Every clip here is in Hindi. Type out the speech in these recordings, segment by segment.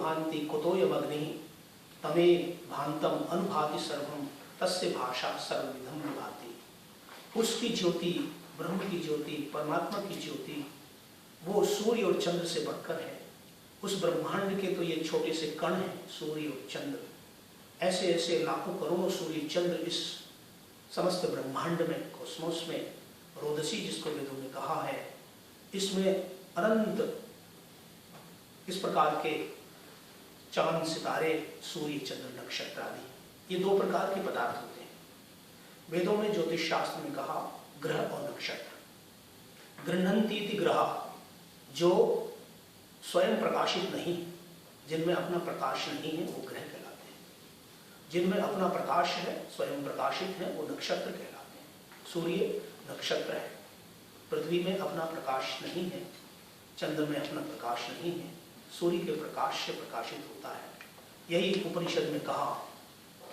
भांति कुतोऽयमग्निः तमे भांतम अनुभाति सर्वम तस्य भाषा सर्वविधम विभाति। उसकी ज्योति, ब्रह्म की ज्योति, परमात्मा की ज्योति, वो सूर्य और चंद्र से बढ़कर है। उस ब्रह्मांड के तो ये छोटे से कण हैं, सूर्य और चंद्र। ऐसे ऐसे लाखों करोड़ों सूर्य चंद्र इस समस्त ब्रह्मांड में, कॉस्मोस में, रोदसी जिसको वेदों में कहा है, इसमें अनंत इस प्रकार के चांद, सितारे, सूर्य, चंद्र, नक्षत्र आदि, ये दो प्रकार के पदार्थ होते हैं। वेदों में ज्योतिष शास्त्र में कहा ग्रह और नक्षत्र। गृह्णन्ति ग्रह, जो स्वयं प्रकाशित नहीं, जिनमें अपना प्रकाश नहीं है, वो ग्रह कहलाते हैं। जिनमें अपना प्रकाश है, स्वयं प्रकाशित है, वो नक्षत्र कहलाते हैं। सूर्य नक्षत्र है। पृथ्वी में अपना प्रकाश नहीं है, चंद्र में अपना प्रकाश नहीं है, सूर्य के प्रकाश से प्रकाशित होता है। यही उपनिषद में कहा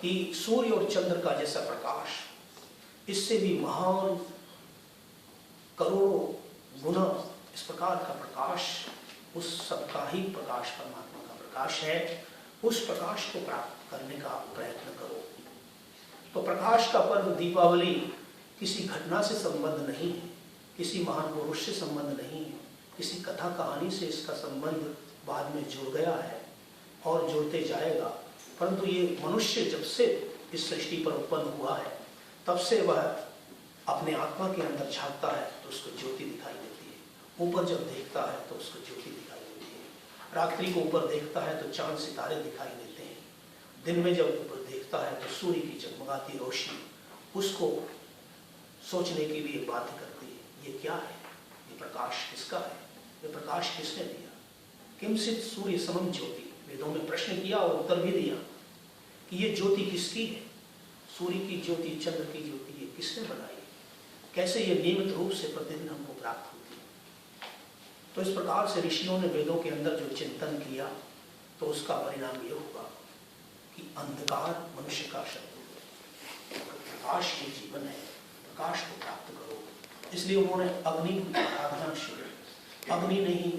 कि सूर्य और चंद्र का जैसा प्रकाश, इससे भी महान करोड़ों गुना इस प्रकार का प्रकाश, उस सबका ही प्रकाश परमात्मा का प्रकाश है। उस प्रकाश को प्राप्त करने का प्रयत्न करो। तो प्रकाश का पर्व दीपावली किसी घटना से संबंध नहीं है, किसी महान पुरुष से संबंध नहीं है, किसी कथा कहानी से इसका संबंध बाद में जुड़ गया है और जुड़ते जाएगा। परंतु ये मनुष्य जब से इस सृष्टि पर उत्पन्न हुआ है, तब से वह अपने आत्मा के अंदर झांकता है तो उसको ज्योति दिखाई देती है। ऊपर जब देखता है तो उसको ज्योति दिखाई देती है। रात्रि को ऊपर देखता है तो चांद सितारे दिखाई देते हैं। दिन में जब ऊपर देखता है तो सूर्य की जगमगाती रोशनी उसको सोचने के लिए बाध्य करती है, ये क्या है, ये प्रकाश किसका है, ये प्रकाश किसने दिया। किमसित सूर्य समम ज्योति, वेदों में प्रश्न किया और उत्तर भी दिया कि ये ज्योति किसकी है। सूर्य की ज्योति, चंद्र की ज्योति, ये किसने बनाई, कैसे ये नियमित रूप से प्रतिदिन हमको प्राप्त होती है। तो इस प्रकार से ऋषियों ने वेदों के अंदर जो चिंतन किया, तो उसका परिणाम ये हुआ कि अंधकार मनुष्य का शत्रु है, प्रकाश के जीवन है, प्रकाश को प्राप्त करो। इसलिए उन्होंने अग्नि की आराधना शुरू की। अग्नि ने ही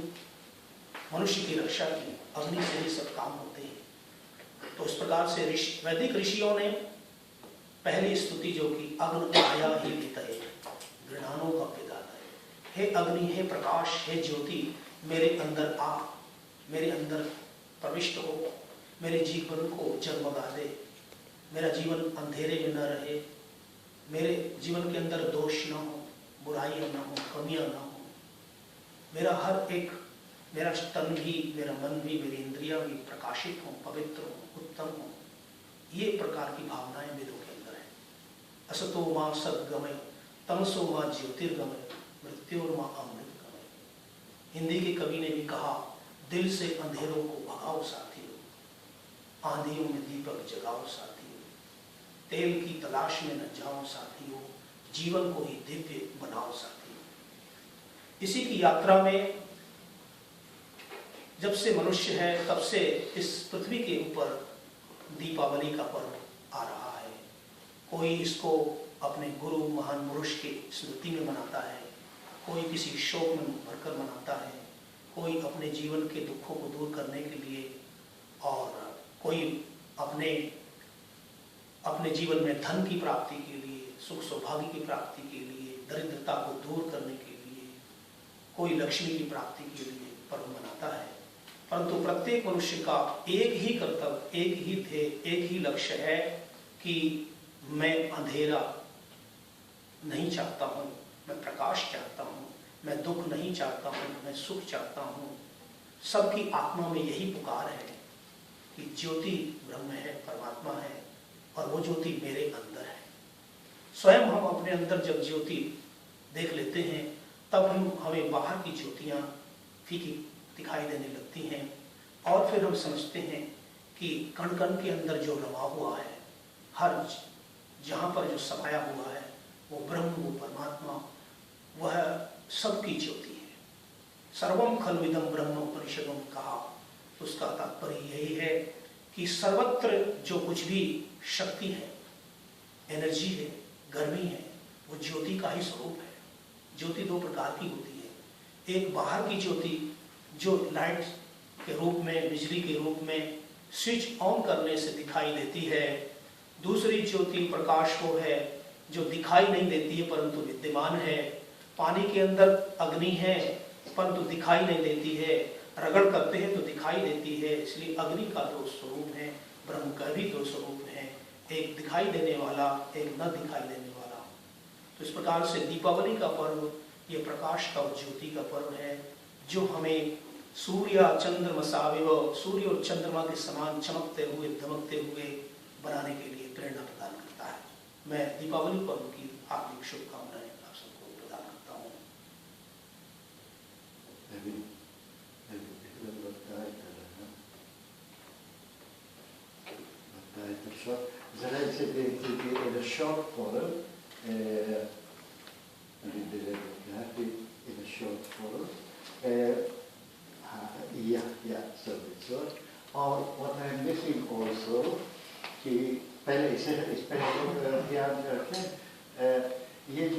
मनुष्य की रक्षा की, अग्नि से ही सब काम होते हैं। तो इस प्रकार से वैदिक ऋषियों ने पहली स्तुति जो की, अग्नि आया ही वितये गृणानों का पिदाता, हे अग्नि, हे प्रकाश, हे ज्योति, मेरे अंदर आ, मेरे अंदर प्रविष्ट हो, मेरे जीवन को जगमगा दे, मेरा जीवन अंधेरे में न रहे, मेरे जीवन के अंदर दोष न हो, बुराइयां न हो, कमियां न हो, मेरा हर एक, मेरा तन भी, मेरा मन भी, मेरी इंद्रियां भी प्रकाशित हो, पवित्र हो, उत्तम हो। ये प्रकार की भावनाएं वेदों के अंदर है। असतो मां सद्गमय, तमसो मां ज्योतिर्गमय, मृत्योर्मां अमृतगमय। हिंदी के कवि ने भी कहा, दिल से अंधेरों को भगाओ साथियों, आंधियों में दीपक जगाओ साथियों, तेल की तलाश में न जाओ साथियों, जीवन को ही दिव्य बनाओ साथियों। इसी की यात्रा में जब से मनुष्य है, तब से इस पृथ्वी के ऊपर दीपावली का पर्व आ रहा है। कोई इसको अपने गुरु महान पुरुष की स्मृति में मनाता है, कोई किसी शोक में भरकर मनाता है, कोई अपने जीवन के दुखों को दूर करने के लिए, और कोई अपने जीवन में धन की प्राप्ति के लिए, सुख सौभाग्य की प्राप्ति के लिए, दरिद्रता को दूर करने के लिए, कोई लक्ष्मी की प्राप्ति के लिए पर्व मनाता है। परंतु प्रत्येक मनुष्य का एक ही कर्तव्य, एक ही ध्येय, एक ही लक्ष्य है कि मैं अंधेरा नहीं चाहता हूँ, मैं प्रकाश चाहता हूँ, मैं दुख नहीं चाहता हूँ, मैं सुख चाहता हूँ। सबकी आत्मा में यही पुकार है कि ज्योति ब्रह्म है, परमात्मा है, और वो ज्योति मेरे अंदर है। स्वयं हम अपने अंदर जब ज्योति देख लेते हैं, तब हमें बाहर की ज्योतियाँ फीकी दिखाई देने लगती हैं, और फिर हम समझते हैं कि कण कण के अंदर जो रमा हुआ है, हर जहाँ पर जो समाया हुआ है, वो ब्रह्म, वो परमात्मा, वह सबकी ज्योति है। सर्वम खल्विदम ब्रह्म उपनिषदों में कहा, तो उसका तात्पर्य यही है कि सर्वत्र जो कुछ भी शक्ति है, एनर्जी है, गर्मी है, वो ज्योति का ही स्वरूप है। ज्योति दो प्रकार की होती है। एक बाहर की ज्योति जो लाइट के रूप में, बिजली के रूप में स्विच ऑन करने से दिखाई देती है। दूसरी ज्योति प्रकाश वो है जो दिखाई नहीं देती है परंतु विद्यमान है। पानी के अंदर अग्नि है परंतु दिखाई नहीं देती है, रगड़ करते हैं तो दिखाई देती है। इसलिए अग्नि का दो स्वरूप है, ब्रह्म का भी दो स्वरूप है, एक दिखाई देने वाला, एक न दिखाई देने वाला। तो इस प्रकार से दीपावली का पर्व ये प्रकाश का और ज्योति का पर्व है, जो हमें सूर्य चंद्रमसाविव, सूर्य और चंद्रमा के समान चमकते हुए दमकते हुए बनाने के लिए प्रेरणा प्रदान करता है। मैं दीपावली पर्व की हार्दिक शुभकामनाएं आप सबको प्रदान करता हूँ। Zij zit in de short vorm, in de short vorm. Yeah, so it's so. और what I'm missing also कि पहले इसे इस पहले ध्यान